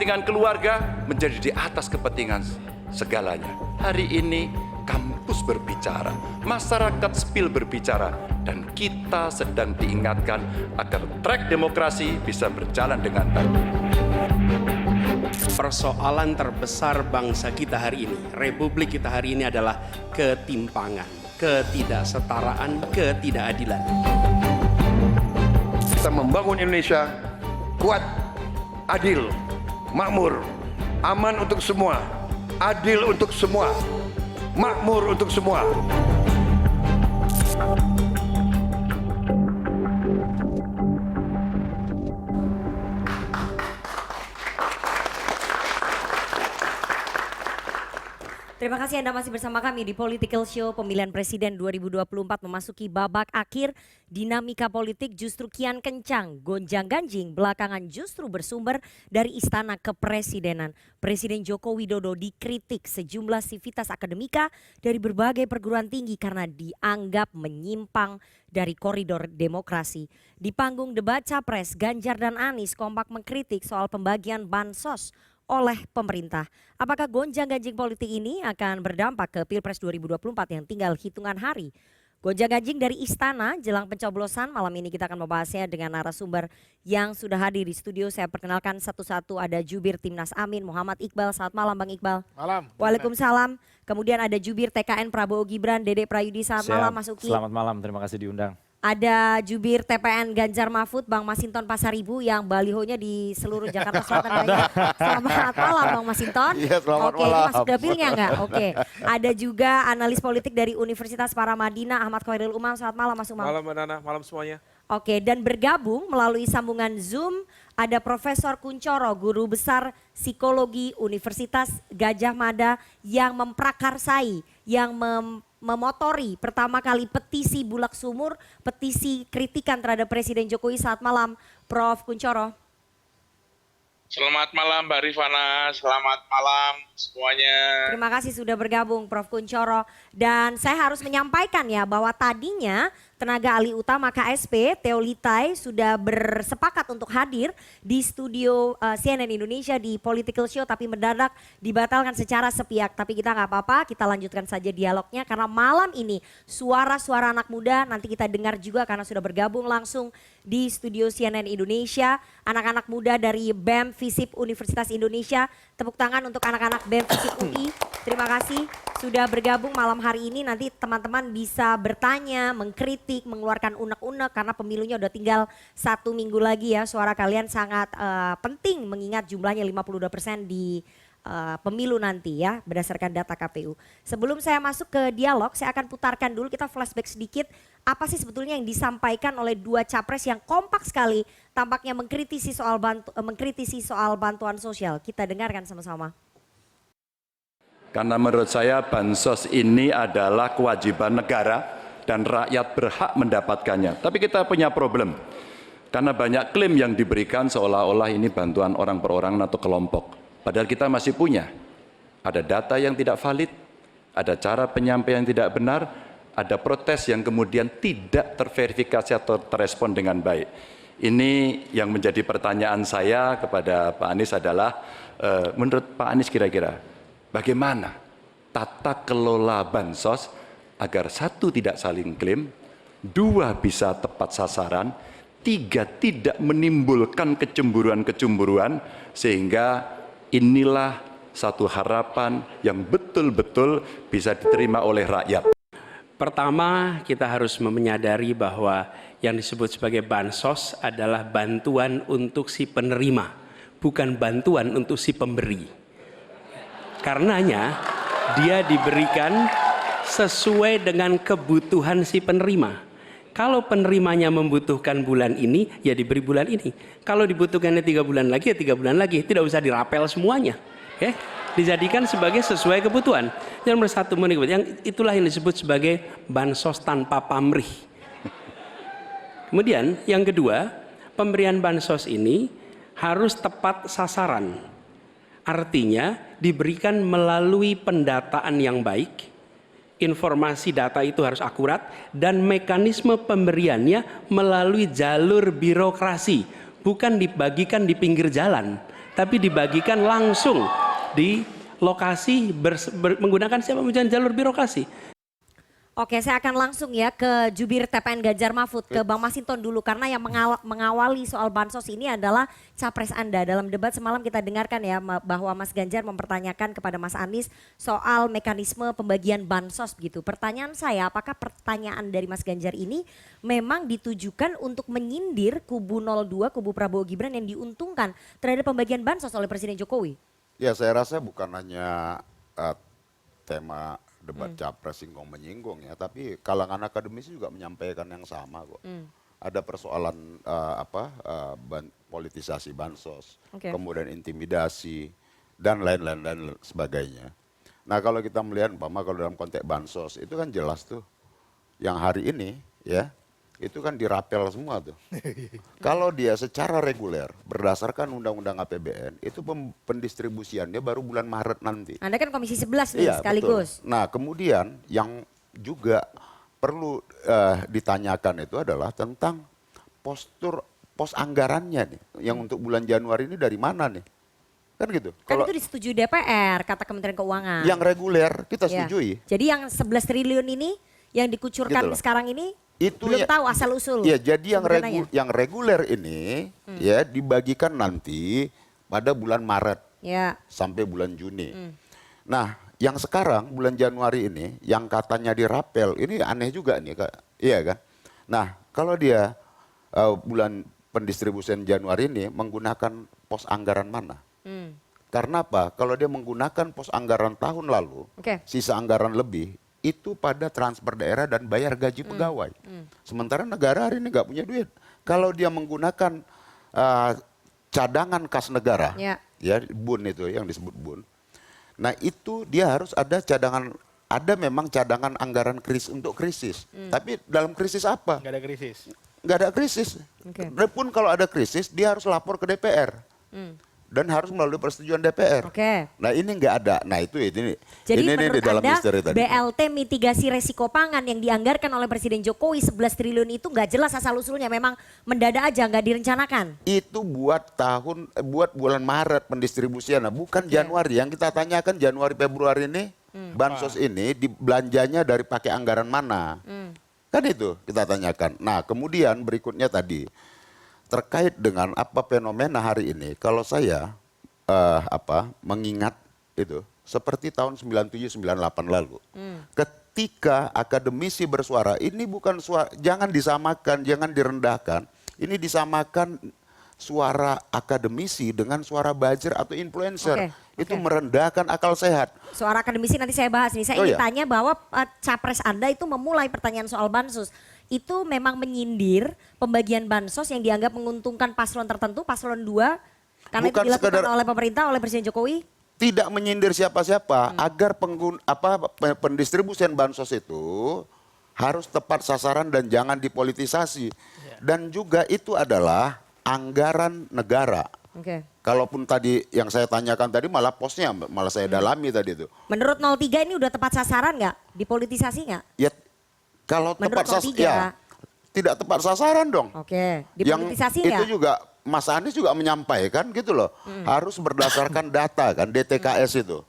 kepentingan keluarga menjadi di atas kepentingan segalanya. Hari ini kampus berbicara, masyarakat sipil berbicara, dan kita sedang diingatkan agar trek demokrasi bisa berjalan dengan baik. Persoalan terbesar bangsa kita hari ini, republik kita hari ini adalah ketimpangan, ketidaksetaraan, ketidakadilan. Kita membangun Indonesia kuat, adil, makmur, aman untuk semua, adil untuk semua, makmur untuk semua. Terima kasih Anda masih bersama kami di Political Show. Pemilihan Presiden 2024 memasuki babak akhir. Dinamika politik justru kian kencang. Gonjang-ganjing belakangan justru bersumber dari istana kepresidenan. Presiden Joko Widodo dikritik sejumlah sivitas akademika dari berbagai perguruan tinggi karena dianggap menyimpang dari koridor demokrasi. Di panggung debat Capres, Ganjar dan Anies kompak mengkritik soal pembagian bansos oleh pemerintah. Apakah gonjang-ganjing politik ini akan berdampak ke Pilpres 2024 yang tinggal hitungan hari? Gonjang-ganjing dari istana jelang pencoblosan, malam ini kita akan membahasnya dengan narasumber yang sudah hadir di studio. Saya perkenalkan satu-satu, ada jubir Timnas Amin Muhammad Iqbal. Selamat malam Bang Iqbal. Malam. Waalaikumsalam. Kemudian ada jubir TKN Prabowo Gibran Dede Prayudi. Selamat malam Mas Uki. Selamat malam, terima kasih diundang. Ada jubir TPN Ganjar Mahfud Bang Masinton Pasaribu yang balihonya di seluruh Jakarta Selatan banyak. Selamat malam Bang Masinton. Iya, selamat Oke, malam. ini masuk dapilnya enggak? Oke. Ada juga analis politik dari Universitas Paramadina Ahmad Khairul Umam. Selamat malam Mas Umam. Malam Mbak Nana, malam semuanya. Oke, dan bergabung melalui sambungan Zoom ada Profesor Kuncoro, Guru Besar Psikologi Universitas Gadjah Mada yang memprakarsai, yang memotori pertama kali petisi Bulak Sumur, petisi kritikan terhadap Presiden Jokowi. Saat malam Prof. Kuncoro. Selamat malam Mbak Rifana, selamat malam semuanya. Terima kasih sudah bergabung Prof. Kuncoro. Dan saya harus menyampaikan ya bahwa tadinya tenaga ahli utama KSP, Theo Litai, sudah bersepakat untuk hadir di studio CNN Indonesia di Political Show, tapi mendadak dibatalkan secara sepihak. Tapi kita nggak apa-apa, kita lanjutkan saja dialognya karena malam ini suara-suara anak muda nanti kita dengar juga karena sudah bergabung langsung di studio CNN Indonesia. Anak-anak muda dari BEM FISIP Universitas Indonesia. Tepuk tangan untuk anak-anak BEM FISIP UI. Terima kasih sudah bergabung malam hari ini. Nanti teman-teman bisa bertanya, mengkritik, mengeluarkan unek-unek karena pemilunya udah tinggal 1 minggu lagi ya. Suara kalian sangat penting mengingat jumlahnya 52% di pemilu nanti ya berdasarkan data KPU. Sebelum saya masuk ke dialog, saya akan putarkan dulu, kita flashback sedikit. Apa sih sebetulnya yang disampaikan oleh dua capres yang kompak sekali tampaknya mengkritisi soal bantuan sosial. Kita dengarkan sama-sama. Karena menurut saya bansos ini adalah kewajiban negara dan rakyat berhak mendapatkannya. Tapi kita punya problem. Karena banyak klaim yang diberikan seolah-olah ini bantuan orang per orang atau kelompok. Padahal kita masih punya. Ada data yang tidak valid, ada cara penyampaian yang tidak benar, ada protes yang kemudian tidak terverifikasi atau terrespon dengan baik. Ini yang menjadi pertanyaan saya kepada Pak Anies adalah, menurut Pak Anies kira-kira bagaimana tata kelola bansos agar 1, tidak saling klaim, 2, bisa tepat sasaran, 3, tidak menimbulkan kecemburuan-kecemburuan, sehingga inilah satu harapan yang betul-betul bisa diterima oleh rakyat. Pertama, kita harus menyadari bahwa yang disebut sebagai bansos adalah bantuan untuk si penerima, bukan bantuan untuk si pemberi. Karenanya dia diberikan sesuai dengan kebutuhan si penerima. Kalau penerimanya membutuhkan bulan ini, ya diberi bulan ini. Kalau dibutuhkannya 3 bulan lagi, ya 3 bulan lagi. Tidak usah dirapel semuanya. Ya, dijadikan sebagai sesuai kebutuhan. Yang nomor 1 yang itulah yang disebut sebagai bansos tanpa pamrih. Kemudian yang kedua, pemberian bansos ini harus tepat sasaran. Artinya diberikan melalui pendataan yang baik, informasi data itu harus akurat, dan mekanisme pemberiannya melalui jalur birokrasi, bukan dibagikan di pinggir jalan. tapi dibagikan langsung di lokasi menggunakan siapa menggunakan jalur birokrasi. Oke, saya akan langsung ya ke jubir TPN Ganjar Mahfud, ke Bang Masinton dulu. Karena yang mengawali soal bansos ini adalah capres Anda. Dalam debat semalam kita dengarkan ya bahwa Mas Ganjar mempertanyakan kepada Mas Anies soal mekanisme pembagian bansos gitu. Pertanyaan saya, apakah pertanyaan dari Mas Ganjar ini memang ditujukan untuk menyindir kubu 02, kubu Prabowo Gibran yang diuntungkan terhadap pembagian bansos oleh Presiden Jokowi? Ya, saya rasa bukan hanya tema debat capres singgung-menyinggung ya, tapi kalangan akademisi juga menyampaikan yang sama kok. Ada persoalan politisasi bansos, kemudian intimidasi dan lain-lain dan sebagainya. Nah, kalau kita melihat kalau dalam konteks bansos itu kan jelas tuh yang hari ini ya itu kan dirapel semua tuh. Kalau dia secara reguler berdasarkan Undang-Undang APBN itu pendistribusiannya baru bulan Maret nanti. Anda kan Komisi 11 nih sekaligus. Betul. Nah, kemudian yang juga perlu ditanyakan itu adalah tentang pos anggarannya nih yang untuk bulan Januari ini dari mana nih? Kan gitu. Kan itu disetujui DPR kata Kementerian Keuangan. Yang reguler kita setujui. Jadi yang 11 triliun ini yang dikucurkan gitu sekarang ini itu belum tahu asal usul. Iya, jadi yang reguler ini ya dibagikan nanti pada bulan Maret sampai bulan Juni. Nah, yang sekarang bulan Januari ini yang katanya dirapel ini aneh juga nih, Kak. Iya kan? Nah, kalau dia bulan pendistribusian Januari ini menggunakan pos anggaran mana? Karena apa? Kalau dia menggunakan pos anggaran tahun lalu, sisa anggaran lebih itu pada transfer daerah dan bayar gaji pegawai. Sementara negara hari ini nggak punya duit. Kalau dia menggunakan cadangan kas negara, ya BUN itu yang disebut BUN. Nah itu dia harus ada cadangan, ada memang cadangan anggaran untuk krisis. Tapi dalam krisis apa? Nggak ada krisis. Nggak ada krisis. Pun kalau ada krisis dia harus lapor ke DPR. Dan harus melalui persetujuan DPR. Nah ini nggak ada. Nah itu ini. Jadi ini menurut di dalam Anda misteri tadi. BLT mitigasi resiko pangan yang dianggarkan oleh Presiden Jokowi 11 triliun itu nggak jelas asal usulnya, memang mendadak aja nggak direncanakan. Itu buat bulan Maret pendistribusian, nah, bukan Januari. Yang kita tanyakan Januari Februari ini bansos ini belanjanya dari pakai anggaran mana? Kan itu kita tanyakan. Nah kemudian berikutnya tadi. Terkait dengan apa fenomena hari ini, kalau saya mengingat itu seperti tahun 97-98 lalu, ketika akademisi bersuara, ini bukan suara, jangan disamakan, jangan direndahkan, ini disamakan suara akademisi dengan suara buzzer atau influencer. Itu merendahkan akal sehat. Suara akademisi nanti saya bahas nih. Saya ingin tanya bahwa capres Anda itu memulai pertanyaan soal bansos. Itu memang menyindir pembagian bansos yang dianggap menguntungkan paslon tertentu, paslon 2, karena bukan itu dilakukan oleh pemerintah, oleh Presiden Jokowi? Tidak menyindir siapa-siapa, agar pendistribusian bansos itu harus tepat sasaran dan jangan dipolitisasi. Dan juga itu adalah anggaran negara. Kalaupun tadi yang saya tanyakan tadi malah posnya malah saya dalami tadi itu. Menurut 03 ini udah tepat sasaran nggak? Dipolitisasi nggak? Ya kalau tepat sasaran, ya tidak tepat sasaran dong. Dipolitisasi nggak? Itu juga Mas Anies juga menyampaikan gitu loh, harus berdasarkan data kan, DTKS itu.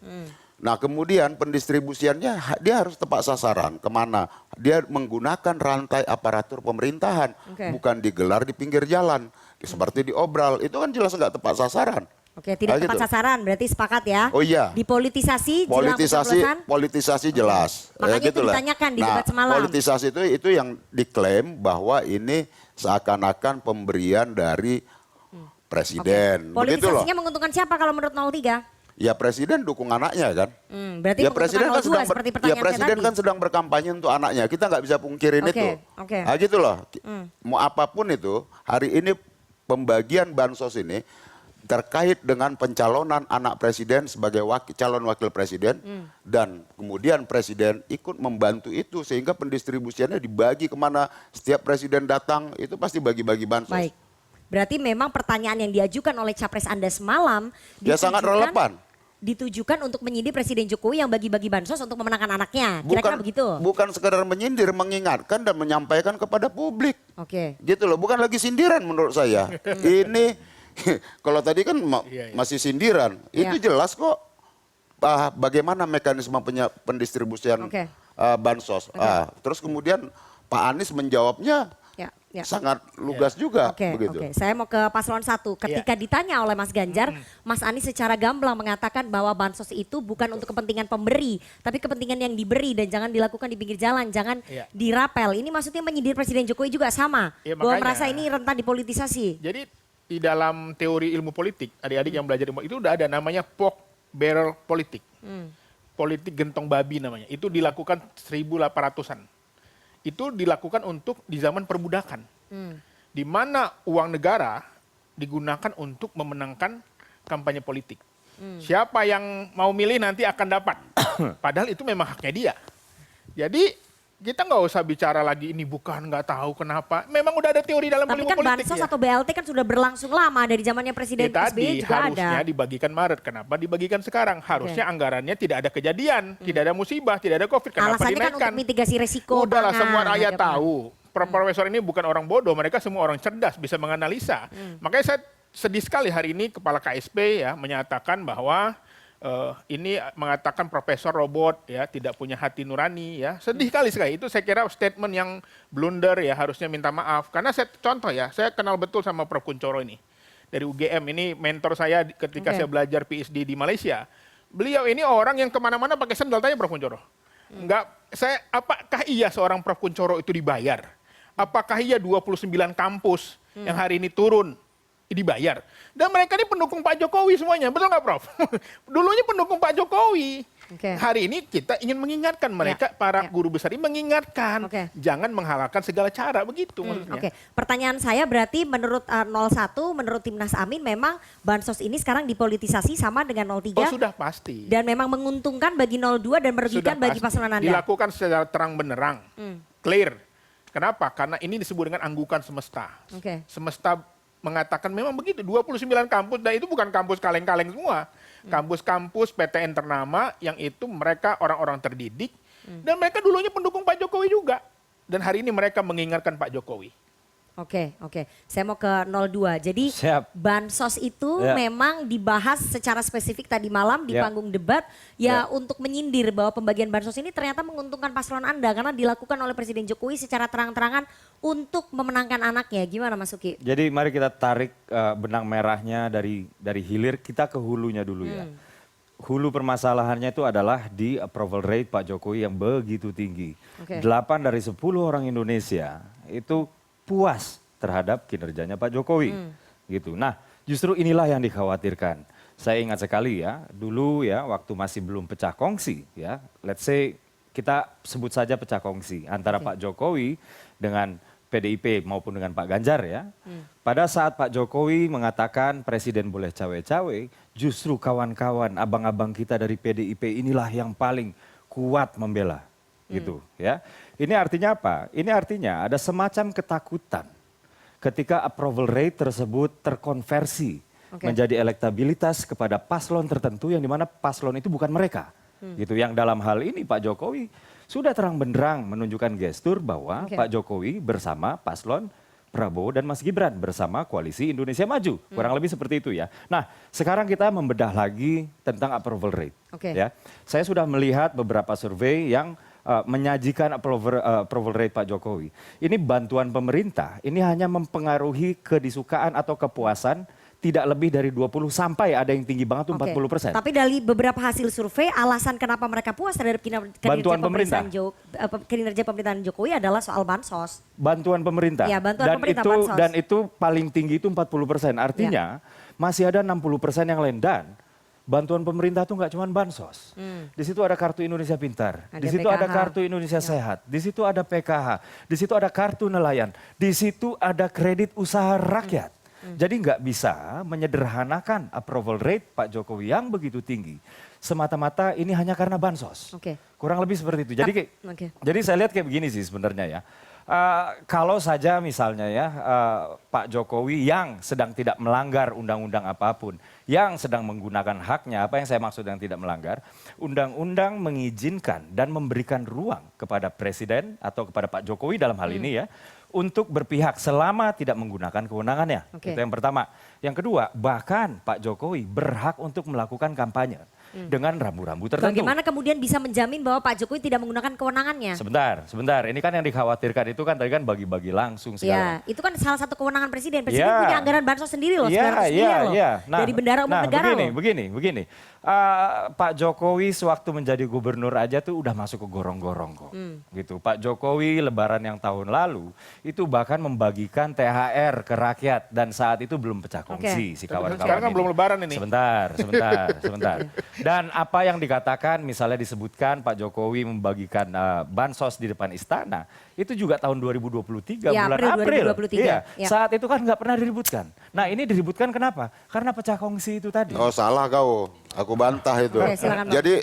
Nah kemudian pendistribusiannya dia harus tepat sasaran, kemana? Dia menggunakan rantai aparatur pemerintahan, bukan digelar di pinggir jalan, seperti di Obral, itu kan jelas nggak tepat sasaran. Tidak tepat sasaran, berarti sepakat ya? Oh iya. Dipolitisasi, politisasi jelas. Makanya itu ditanyakan di debat semalam. Politisasi itu yang diklaim bahwa ini seakan-akan pemberian dari presiden. Politisasinya menguntungkan siapa kalau menurut 03? Ya presiden dukung anaknya kan. Berarti ya presiden kan sedang sedang berkampanye untuk anaknya. Kita nggak bisa pungkirin itu. Nah, gitu loh. Mau apapun itu, hari ini pembagian bansos ini terkait dengan pencalonan anak presiden sebagai calon wakil presiden dan kemudian presiden ikut membantu itu sehingga pendistribusiannya dibagi kemana setiap presiden datang itu pasti bagi-bagi bansos. Baik, berarti memang pertanyaan yang diajukan oleh capres Anda semalam ya sangat relevan. Ditujukan untuk menyindir Presiden Jokowi yang bagi-bagi bansos untuk memenangkan anaknya, kira-kira begitu? Bukan sekedar menyindir, mengingatkan dan menyampaikan kepada publik. Gitu loh, bukan lagi sindiran menurut saya. Ini Kalau tadi kan masih sindiran, itu jelas kok bagaimana mekanisme pendistribusian bansos. Terus kemudian Pak Anies menjawabnya sangat lugas juga. Begitu. Saya mau ke paslon 1. Ketika ditanya oleh Mas Ganjar, Mas Anies secara gamblang mengatakan bahwa bansos itu bukan untuk kepentingan pemberi, tapi kepentingan yang diberi dan jangan dilakukan di pinggir jalan, jangan dirapel. Ini maksudnya menyindir Presiden Jokowi juga sama, bahwa merasa ini rentan dipolitisasi. Jadi di dalam teori ilmu politik, adik-adik yang belajar ilmu itu udah ada namanya pork barrel politik. Politik gentong babi namanya. Itu dilakukan 1800-an. Itu dilakukan untuk di zaman perbudakan. Di mana uang negara digunakan untuk memenangkan kampanye politik. Siapa yang mau milih nanti akan dapat. Padahal itu memang haknya dia. Jadi kita nggak usah bicara lagi ini bukan nggak tahu kenapa. Memang udah ada teori dalam ilmu politik. Tapi kan bansos atau BLT kan sudah berlangsung lama dari zamannya Presiden SBY juga harusnya dibagikan Maret. Kenapa dibagikan sekarang? Harusnya anggarannya tidak ada kejadian, tidak ada musibah, tidak ada COVID. Kenapa alasannya dinaikkan? kan untuk mitigasi resiko. Udahlah semua rakyat tahu. Profesor ini bukan orang bodoh, mereka semua orang cerdas, bisa menganalisa. Makanya saya sedih sekali hari ini Kepala KSP ya menyatakan bahwa ini mengatakan profesor robot ya tidak punya hati nurani ya, sedih kali sekali. Itu saya kira statement yang blunder ya, harusnya minta maaf. Karena contoh ya, saya kenal betul sama Prof. Kuncoro ini dari UGM, ini mentor saya ketika saya belajar PhD di Malaysia. Beliau ini orang yang kemana-mana pakai sandal, tanya Prof. Kuncoro. Apakah iya seorang Prof. Kuncoro itu dibayar? Apakah iya 29 kampus yang hari ini turun dibayar? Dan mereka ini pendukung Pak Jokowi semuanya, betul nggak Prof? Dulunya pendukung Pak Jokowi. Hari ini kita ingin mengingatkan mereka, para guru besar ini mengingatkan, jangan menghalalkan segala cara, begitu maksudnya. Pertanyaan saya berarti menurut 01, menurut Timnas Amin memang bansos ini sekarang dipolitisasi sama dengan 03. Oh sudah pasti. Dan memang menguntungkan bagi 02 dan merugikan bagi pasangan Anda. Dilakukan secara terang benerang, clear. Kenapa? Karena ini disebut dengan anggukan semesta. Semesta mengatakan memang begitu, 29 kampus, dan itu bukan kampus kaleng-kaleng semua. Kampus-kampus PTN ternama yang itu mereka orang-orang terdidik, dan mereka dulunya pendukung Pak Jokowi juga. Dan hari ini mereka mengingatkan Pak Jokowi. Oke. Saya mau ke 02. Jadi bansos itu memang dibahas secara spesifik tadi malam di panggung debat untuk menyindir bahwa pembagian bansos ini ternyata menguntungkan paslon Anda karena dilakukan oleh Presiden Jokowi secara terang-terangan untuk memenangkan anaknya. Gimana Mas Uki? Jadi mari kita tarik benang merahnya dari hilir kita ke hulunya dulu ya. Hulu permasalahannya itu adalah di approval rate Pak Jokowi yang begitu tinggi. 8 dari 10 orang Indonesia itu puas terhadap kinerjanya Pak Jokowi. Gitu. Nah, justru inilah yang dikhawatirkan. Saya ingat sekali ya, dulu ya waktu masih belum pecah kongsi ya, let's say kita sebut saja pecah kongsi antara Pak Jokowi dengan PDIP maupun dengan Pak Ganjar ya. Pada saat Pak Jokowi mengatakan presiden boleh cawe-cawe, justru kawan-kawan abang-abang kita dari PDIP inilah yang paling kuat membela. Gitu ya. Ini artinya apa? Ini artinya ada semacam ketakutan ketika approval rate tersebut terkonversi menjadi elektabilitas kepada paslon tertentu yang dimana paslon itu bukan mereka. Gitu. Yang dalam hal ini Pak Jokowi sudah terang benderang menunjukkan gestur bahwa Pak Jokowi bersama paslon Prabowo dan Mas Gibran bersama Koalisi Indonesia Maju. Kurang lebih seperti itu ya. Nah, sekarang kita membedah lagi tentang approval rate. Ya. Saya sudah melihat beberapa survei yang menyajikan approval rate Pak Jokowi. Ini bantuan pemerintah, ini hanya mempengaruhi kedisukaan atau kepuasan tidak lebih dari 20 sampai ada yang tinggi banget tuh 40%. Tapi dari beberapa hasil survei alasan kenapa mereka puas terhadap kinerja pemerintahan Jokowi adalah soal bansos. Bantuan pemerintah. Ya, bantuan pemerintah bansos. Dan itu paling tinggi itu 40%. Artinya masih ada 60% yang lain dan bantuan pemerintah itu nggak cuma bansos. Di situ ada kartu Indonesia Pintar, di situ ada kartu Indonesia Sehat, di situ ada PKH, di situ ada kartu nelayan, di situ ada kredit usaha rakyat. Jadi nggak bisa menyederhanakan approval rate Pak Jokowi yang begitu tinggi. Semata-mata ini hanya karena bansos. Kurang lebih seperti itu. Jadi saya lihat kayak begini sih sebenarnya ya. Kalau saja misalnya ya Pak Jokowi yang sedang tidak melanggar undang-undang apapun, yang sedang menggunakan haknya, apa yang saya maksud yang tidak melanggar, undang-undang mengizinkan dan memberikan ruang kepada Presiden atau kepada Pak Jokowi dalam hal ini ya, untuk berpihak selama tidak menggunakan kewenangannya. Itu yang pertama. Yang kedua, bahkan Pak Jokowi berhak untuk melakukan kampanye dengan rambu-rambu tertentu. Bagaimana kemudian bisa menjamin bahwa Pak Jokowi tidak menggunakan kewenangannya? Sebentar. Ini kan yang dikhawatirkan itu kan tadi kan bagi-bagi langsung segala. Ya, itu kan salah satu kewenangan Presiden. Presiden punya anggaran bansos sendiri loh, 900 miliar loh. Nah, dari bendara umum negara loh. Begini. Pak Jokowi sewaktu menjadi gubernur aja tuh udah masuk ke gorong-gorong kok. Gitu. Pak Jokowi lebaran yang tahun lalu itu bahkan membagikan THR ke rakyat dan saat itu belum pecah kongsi si kawan-kawan Sekarang kan ini. belum lebaran ini. Sebentar. Dan apa yang dikatakan misalnya disebutkan Pak Jokowi membagikan bansos di depan istana, itu juga tahun 2023 Ya, bulan April April. 2023. Iya, Ya. saat itu kan nggak pernah diributkan. Nah ini diributkan kenapa? Karena pecah kongsi itu tadi. Oh salah kau, aku bantah itu. Oke, silakan, Bang. Jadi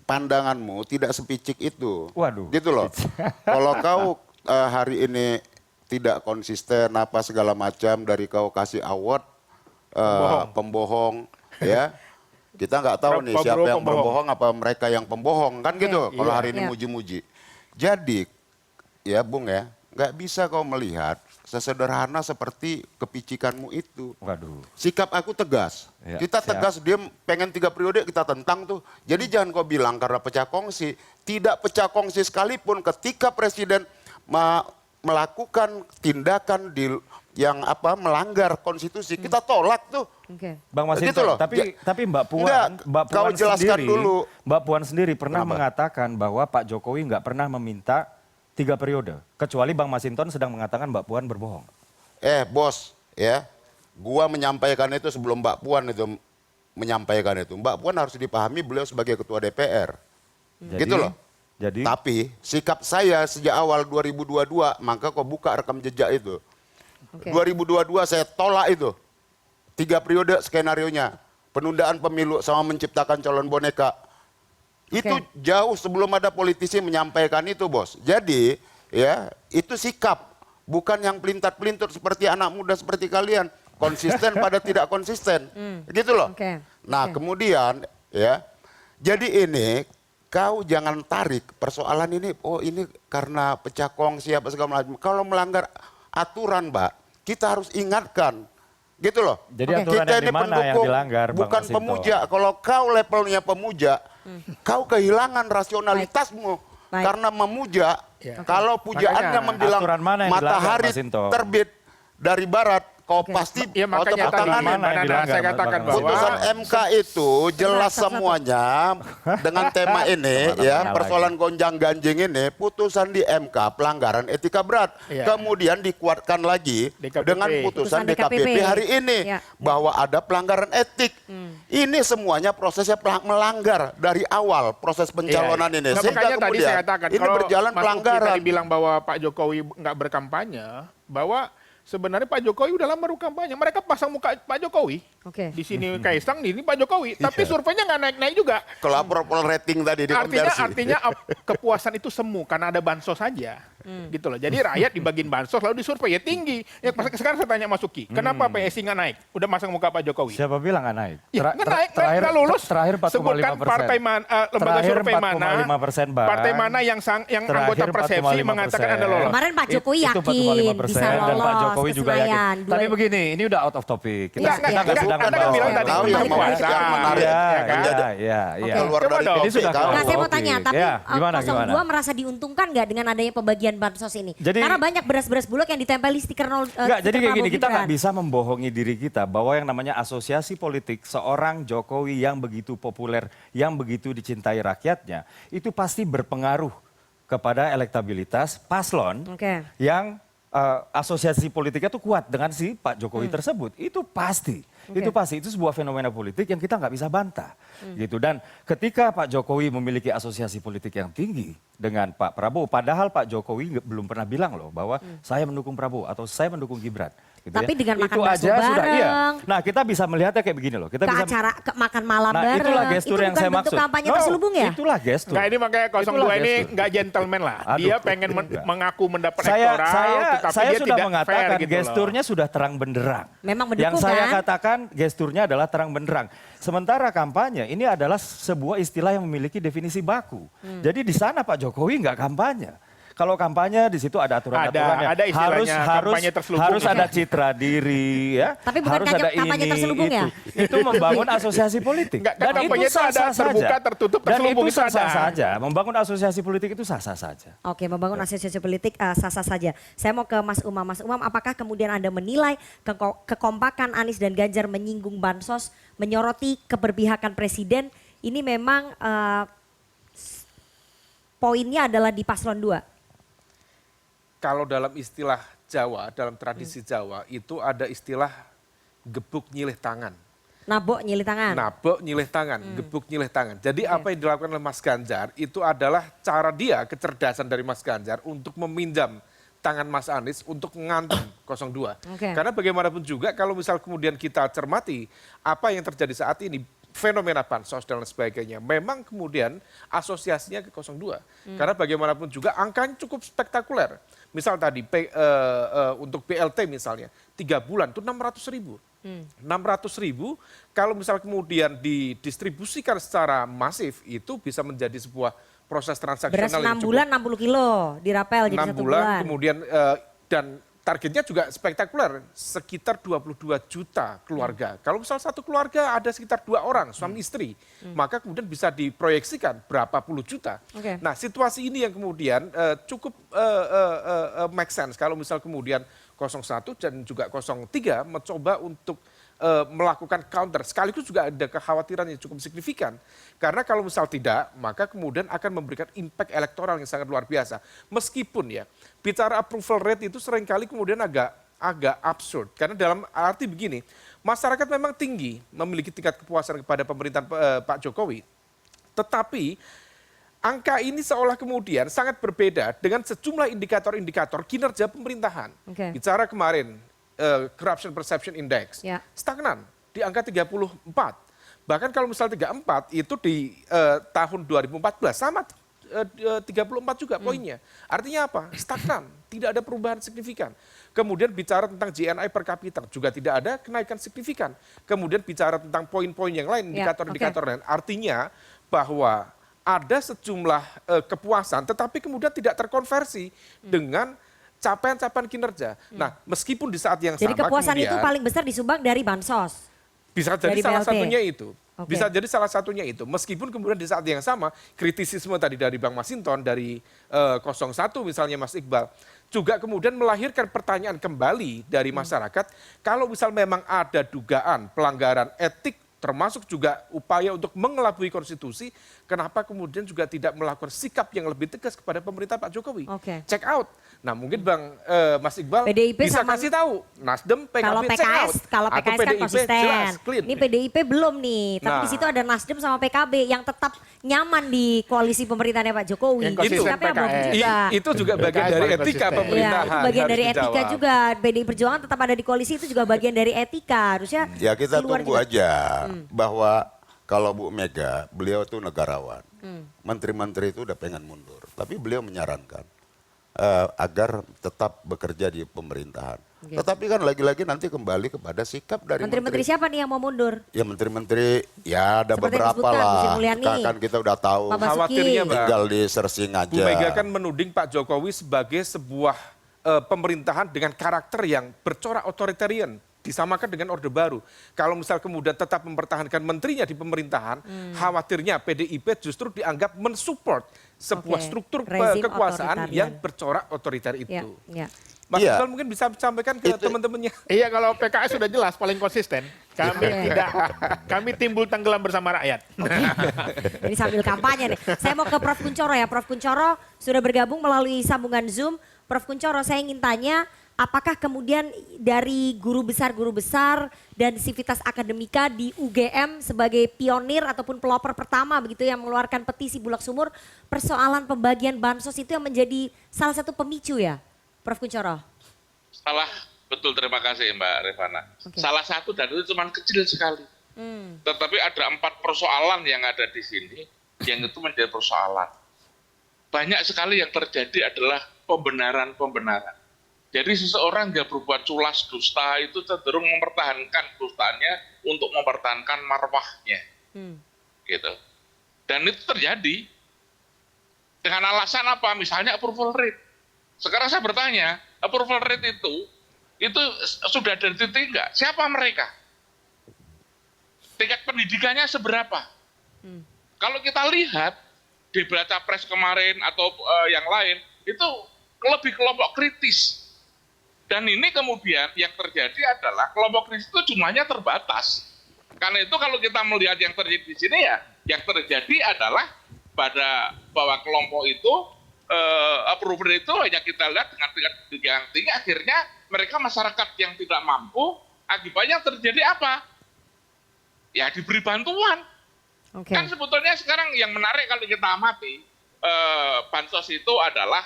pandanganmu tidak sepicik itu. Waduh. Gitu loh. Kalau kau hari ini tidak konsisten apa segala macam dari kau kasih award pembohong ya. Kita nggak tahu nih siapa yang berbohong apa mereka yang pembohong kan gitu. Kalau hari ini muji-muji. Jadi ya Bung ya, nggak bisa kau melihat sesederhana seperti kepicikanmu itu. Waduh. Sikap aku tegas. Ya, Kita tegas, dia pengen 3 periode kita tentang tuh. Jadi jangan kau bilang karena pecah kongsi. Tidak pecah kongsi sekalipun ketika Presiden melakukan tindakan yang melanggar konstitusi, kita tolak tuh. Bang Mas Gitu loh. tapi Mbak Puan, Enggak, Mbak kau Puan jelaskan sendiri, dulu. Mbak Puan sendiri pernah Kenapa? mengatakan bahwa Pak Jokowi nggak pernah meminta 3 periode, kecuali Bang Masinton sedang mengatakan Mbak Puan berbohong. Bos, ya, gua menyampaikan itu sebelum Mbak Puan itu menyampaikan itu. Mbak Puan harus dipahami beliau sebagai ketua DPR. Gitu loh. Jadi Tapi sikap saya sejak awal 2022, maka kau buka rekam jejak itu. 2022 saya tolak itu. 3 periode skenarionya. Penundaan pemilu sama menciptakan calon boneka. Itu jauh sebelum ada politisi menyampaikan itu, Bos. Jadi, ya, itu sikap. Bukan yang pelintat-pelintut seperti anak muda seperti kalian. Konsisten pada tidak konsisten. Gitu loh. Nah, kemudian, ya, jadi ini kau jangan tarik persoalan ini, oh ini karena pecah kongsi apa segala macam. Kalau melanggar aturan, Mbak, kita harus ingatkan. Gitu loh. Jadi aturan Kita yang ini di mana yang pendukung, dilanggar, Bang bukan Masinton? pemuja. Kalau kau levelnya pemuja, kau kehilangan rasionalitasmu. Karena memuja, kalau pujaannya membilang aturan mana yang dilanggar, matahari Masinton? terbit dari barat, kau pasti Ya makanya tepuk tadi tangan. mana yang dilanggar, saya katakan Bang? bahwa Putusan MK itu jelas semuanya dengan tema ini ya, persoalan gonjang ganjing ini, putusan di MK pelanggaran etika berat. Kemudian dikuatkan lagi DKPP. dengan putusan DKPP hari ini bahwa ada pelanggaran etik. Ini semuanya prosesnya melanggar dari awal proses pencalonan ini. Nah, Sehingga makanya tadi kemudian saya katakan ini kalau berjalan Mas Uki pelanggaran. tadi bilang bahwa Pak Jokowi nggak berkampanye, bahwa sebenarnya Pak Jokowi udah lama berkampanye. Mereka pasang muka Pak Jokowi. Di sini Kaisang, di ini Pak Jokowi. Tapi surveinya nggak naik-naik juga. Kalau approval rating tadi dikonversi. Artinya kepuasan itu semu karena ada bansos saja. Gitu loh. Jadi rakyat dibagiin bansos lalu disurvei ya tinggi. Ya sekarang saya tanya Mas Uki, kenapa PSI nggak naik? Udah masang muka Pak Jokowi. Siapa bilang nggak naik? Ya, nggak naik, nggak lulus. Terakhir 4,5%. Sebutkan partai mana, lembaga survei mana, 4,5%, Bang. partai mana yang anggota persepsi mengatakan Anda lolos. Kemarin Pak Jokowi Itu yakin 4,5% bisa lolos dan Pak Jokowi ke juga yakin. Senayan. Tapi begini, ini udah out of topic. Kita Iya, nggak enggak, sedang Anda kan bilang tadi tahu yang kekuasaan. yang menarik. Iya. Keluar Coba dari dong. topik, Ini sudah kau. Nah, saya mau Oke. tanya, tapi Ya, gimana, 02 merasa diuntungkan nggak dengan adanya pembagian bansos ini? Jadi- Karena banyak beras-beras bulog yang ditempeli stiker Enggak, jadi kayak gini, kita nggak Gibran. bisa membohongi diri kita bahwa yang namanya asosiasi politik seorang Jokowi yang begitu populer, yang begitu dicintai rakyatnya, itu pasti berpengaruh kepada elektabilitas paslon yang asosiasi politiknya tuh kuat dengan si Pak Jokowi tersebut. Itu pasti. Itu pasti, itu sebuah fenomena politik yang kita nggak bisa bantah. Gitu. Dan ketika Pak Jokowi memiliki asosiasi politik yang tinggi dengan Pak Prabowo, padahal Pak Jokowi belum pernah bilang loh bahwa saya mendukung Prabowo atau saya mendukung Gibran. Gitu Tapi ya. dengan makan Itu bakso aja sudah, iya. bareng. Nah kita bisa melihatnya kayak begini loh. Kita Ke bisa, acara makan malam nah bareng. itulah gestur itu yang bukan saya bentuk maksud. kampanye terselubung ya? Itulah gestur. Nggak, ini makanya 02 Itulah ini gestur. nggak gentleman lah. Aduh, Dia pengen enggak. mengaku mendapat Saya elektoral, tetapi saya dia sudah tidak mengatakan fair gitu loh. gesturnya sudah terang benderang. Memang mendukung Yang saya kan? katakan gesturnya adalah terang benderang. Sementara kampanye ini adalah sebuah istilah yang memiliki definisi baku. Jadi di sana Pak Jokowi nggak kampanye. Kalau kampanye di situ ada aturan-aturannya. Ada istilahnya kampanye terselubung. harus ada citra diri ya. Tapi bukan harus ada kampanye ini terselubung itu. ya? Itu membangun asosiasi politik. Enggak, kan kampanye itu ada terbuka, tertutup, Dan terselubung itu itu sah-sah ada. saja. Membangun asosiasi politik itu sah-sah saja. Oke, membangun asosiasi politik sah-sah saja. Saya mau ke Mas Umam. Mas Umam, apakah kemudian Anda menilai kekompakan Anies dan Ganjar menyinggung bansos, menyoroti keberpihakan presiden, ini memang poinnya adalah di paslon 2? Kalau dalam istilah Jawa, dalam tradisi Jawa, itu ada istilah gebuk nyilih tangan. Nabok nyilih tangan? Nabok nyilih tangan, gebuk nyilih tangan. Jadi apa yang dilakukan oleh Mas Ganjar itu adalah cara dia, kecerdasan dari Mas Ganjar untuk meminjam tangan Mas Anies untuk ngantem 02. Karena bagaimanapun juga kalau misal kemudian kita cermati apa yang terjadi saat ini, fenomena bansos dan lain sebagainya, memang kemudian asosiasinya ke 02. Karena bagaimanapun juga angkanya cukup spektakuler. Misal tadi untuk BLT misalnya, 3 bulan itu 600.000. 600.000 kalau misal kemudian didistribusikan secara masif itu bisa menjadi sebuah proses transaksional Beras 6 yang cukup bulan 60 kilo dirapel jadi 6 1 bulan, bulan. kemudian dan targetnya juga spektakuler, sekitar 22 juta keluarga. Kalau misal satu keluarga ada sekitar 2 orang, suami istri, maka kemudian bisa diproyeksikan berapa puluh juta. Nah situasi ini yang kemudian cukup make sense kalau misal kemudian 01 dan juga 03 mencoba untuk melakukan counter. Sekaligus juga ada kekhawatiran yang cukup signifikan. Karena kalau misal tidak, maka kemudian akan memberikan impact elektoral yang sangat luar biasa. Meskipun ya, bicara approval rate itu seringkali kemudian agak absurd. Karena dalam arti begini, masyarakat memang tinggi memiliki tingkat kepuasan kepada pemerintahan Pak Jokowi. Tetapi angka ini seolah kemudian sangat berbeda dengan sejumlah indikator-indikator kinerja pemerintahan. Bicara kemarin, Corruption Perception Index, stagnan di angka 34. Bahkan kalau misal 34 itu di tahun 2014 sama 34 juga poinnya. Artinya apa? Stagnan, tidak ada perubahan signifikan. Kemudian bicara tentang GNI per kapita juga tidak ada kenaikan signifikan. Kemudian bicara tentang poin-poin yang lain, indikator-indikator lain. Artinya bahwa ada sejumlah kepuasan tetapi kemudian tidak terkonversi dengan capaian-capaian kinerja. Nah, meskipun di saat yang Jadi sama kepuasan kemudian itu paling besar disumbang dari bansos? bisa jadi dari salah BLT. satunya itu. Bisa jadi salah satunya itu. Meskipun kemudian di saat yang sama, kritisisme tadi dari Bang Masinton, dari 01 misalnya Mas Iqbal, juga kemudian melahirkan pertanyaan kembali dari masyarakat, kalau misal memang ada dugaan pelanggaran etik, termasuk juga upaya untuk mengelabui konstitusi, kenapa kemudian juga tidak melakukan sikap yang lebih tegas kepada pemerintah Pak Jokowi? Check out. Nah mungkin Bang Mas Iqbal PDIP bisa sama, kasih tahu, Nasdem, PKB kalau check out. kalau Atau PKS kan PDIP konsisten. jelas, clean. Ini PDIP belum nih, tapi Nah. di situ ada Nasdem sama PKB yang tetap nyaman di koalisi pemerintahnya Pak Jokowi. Yang konsisten Tapi belum PKS. juga. Itu juga bagian PKS dari paling etika konsisten. pemerintahan. Ya, itu bagian harus dari etika dijawab. juga. PDI Perjuangan tetap ada di koalisi itu juga bagian dari etika. Harusnya Ya kita keluar tunggu juga. aja bahwa kalau Bu Mega, beliau itu negarawan. Menteri-menteri itu udah pengen mundur. Tapi beliau menyarankan agar tetap bekerja di pemerintahan. Tetapi kan lagi-lagi nanti kembali kepada sikap dari Menteri-menteri siapa nih yang mau mundur? Ya menteri-menteri ya ada Seperti yang beberapa disebutkan, Bu Sri lah. Mulyani, Kan kita udah tahu. Pak Basuki. Khawatirnya, Bang, Tinggal di searching Bu aja. Mega kan menuding Pak Jokowi sebagai sebuah pemerintahan dengan karakter yang bercorak otoritarian, disamakan dengan Orde Baru. Kalau misal kemudian tetap mempertahankan menterinya di pemerintahan, khawatirnya PDIP justru dianggap mensupport sebuah struktur rezim kekuasaan otoritarian. yang bercorak otoriter itu. Ya. Mas Iya. Iqbal mungkin bisa sampaikan ke teman-temannya. Iya, kalau PKS sudah jelas paling konsisten. Kami timbul tenggelam bersama rakyat. Ini sambil kampanye nih. Saya mau ke Prof. Kunchoro ya. Prof. Kunchoro sudah bergabung melalui sambungan Zoom. Prof. Kunchoro, saya ingin tanya, apakah kemudian dari guru besar dan sivitas akademika di UGM sebagai pionir ataupun pelopor pertama begitu yang mengeluarkan petisi Bulak Sumur, persoalan pembagian bansos itu yang menjadi salah satu pemicu ya, Prof. Kunchoro? Salah Betul, terima kasih Mbak Rifana. Salah satu dan itu cuma kecil sekali. Tetapi ada 4 persoalan yang ada di sini yang itu menjadi persoalan. Banyak sekali yang terjadi adalah pembenaran-pembenaran. Jadi seseorang yang berbuat culas dusta itu cenderung mempertahankan dustanya untuk mempertahankan marwahnya. Gitu. Dan itu terjadi dengan alasan apa? Misalnya approval rate. Sekarang saya bertanya, approval rate itu sudah dari titik enggak? Siapa mereka? Tingkat pendidikannya seberapa? Kalau kita lihat di Baca Pres kemarin atau yang lain, itu lebih kelompok kritis. Dan ini kemudian yang terjadi adalah kelompok kritis itu jumlahnya terbatas. Karena itu kalau kita melihat yang terjadi di sini ya, yang terjadi adalah bahwa kelompok itu approval itu hanya kita lihat dengan tingkat yang tinggi, akhirnya mereka masyarakat yang tidak mampu, akibatnya terjadi apa? Ya diberi bantuan. Kan sebetulnya sekarang yang menarik kalau kita amati, bansos itu adalah,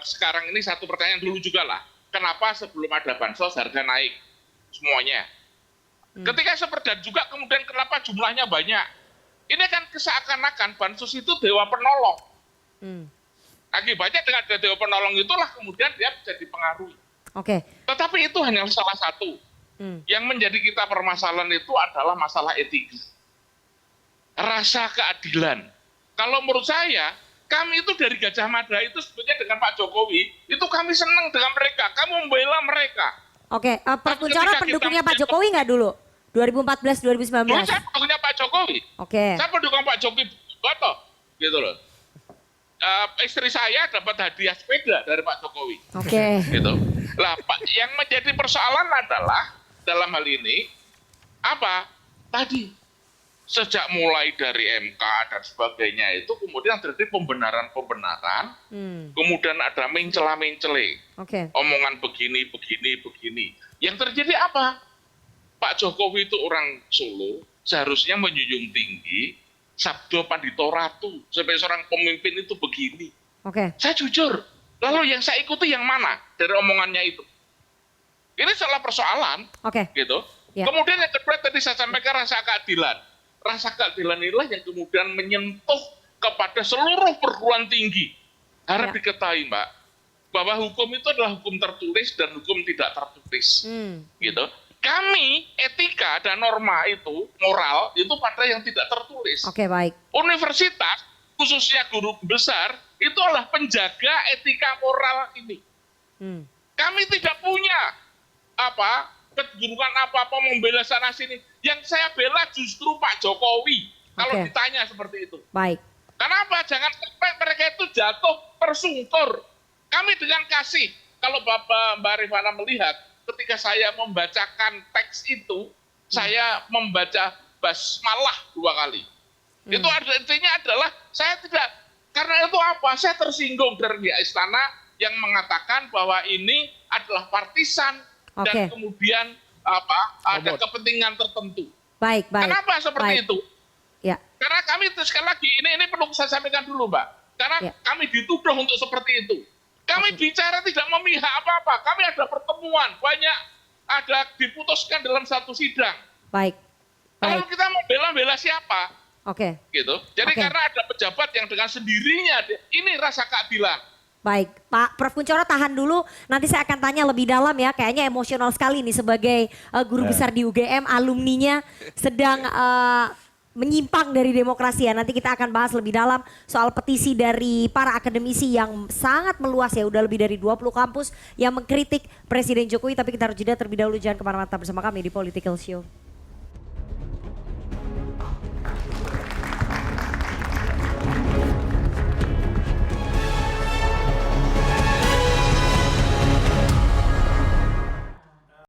sekarang ini satu pertanyaan dulu juga lah, kenapa sebelum ada bansos harga naik semuanya? Ketika seperti itu juga kemudian kenapa jumlahnya banyak? Ini kan seakan-akan bansos itu dewa penolong. Akibatnya dengan dewa penolong itulah kemudian dia bisa dipengaruhi. Tetapi itu hanya salah satu. Yang menjadi kita permasalahan itu adalah masalah etika. Rasa keadilan. Kalau menurut saya, kami itu dari Gajah Mada itu sebetulnya dengan Pak Jokowi, itu kami senang dengan mereka. Kamu membela mereka. Prof. Kunchoro pendukungnya Pak Jokowi nggak dulu? 2014-2019? Saya pendukungnya Pak Jokowi. Saya pendukung Pak Jokowi Boto. Gitu loh. Istri saya dapat hadiah sepeda dari Pak Jokowi. Gitu. Lah, yang menjadi persoalan adalah dalam hal ini apa? Tadi sejak mulai dari MK dan sebagainya itu kemudian terjadi pembenaran-pembenaran, kemudian ada mencela-mencele, omongan begini. Yang terjadi apa? Pak Jokowi itu orang Solo, seharusnya menjunjung tinggi Sabdo Pandito Ratu, sebagai seorang pemimpin itu begini. Saya jujur, lalu yang saya ikuti yang mana dari omongannya itu? Ini salah persoalan, gitu. Kemudian yang kedua tadi saya sampaikan rasa keadilan. Rasa keadilan inilah yang kemudian menyentuh kepada seluruh perguruan tinggi. Harap diketahui Mbak, bahwa hukum itu adalah hukum tertulis dan hukum tidak tertulis. Gitu. Kami etika dan norma itu, moral itu pada yang tidak tertulis. Universitas, khususnya guru besar, itu adalah penjaga etika moral ini. Kami tidak punya kedudukan apa-apa membela sana sini. Yang saya bela justru Pak Jokowi. Kalau ditanya seperti itu. Kenapa? Jangan sampai mereka itu jatuh tersungkur. Kami dengan kasih. Kalau Mbak Rifana melihat, ketika saya membacakan teks itu, saya membaca basmalah 2 kali. Itu artinya adalah saya tidak, karena itu apa? Saya tersinggung dari pihak istana yang mengatakan bahwa ini adalah partisan dan kemudian ada kepentingan tertentu. Kenapa seperti itu? Karena kami sekali lagi ini perlu saya sampaikan dulu Mbak. Karena kami dituduh untuk seperti itu. Kami bicara tidak memihak apa-apa. Kami ada pertemuan banyak, ada diputuskan dalam satu sidang. Lalu kita mau bela siapa? Gitu. Jadi karena ada pejabat yang dengan sendirinya ini rasa keadilan. Pak Prof. Kunchoro tahan dulu, nanti saya akan tanya lebih dalam ya, kayaknya emosional sekali nih sebagai guru besar di UGM, alumninya sedang menyimpang dari demokrasi ya. Nanti kita akan bahas lebih dalam soal petisi dari para akademisi yang sangat meluas ya, udah lebih dari 20 kampus yang mengkritik Presiden Jokowi, tapi kita harus jeda terlebih dahulu, jangan kemana-mana bersama kami di Political Show.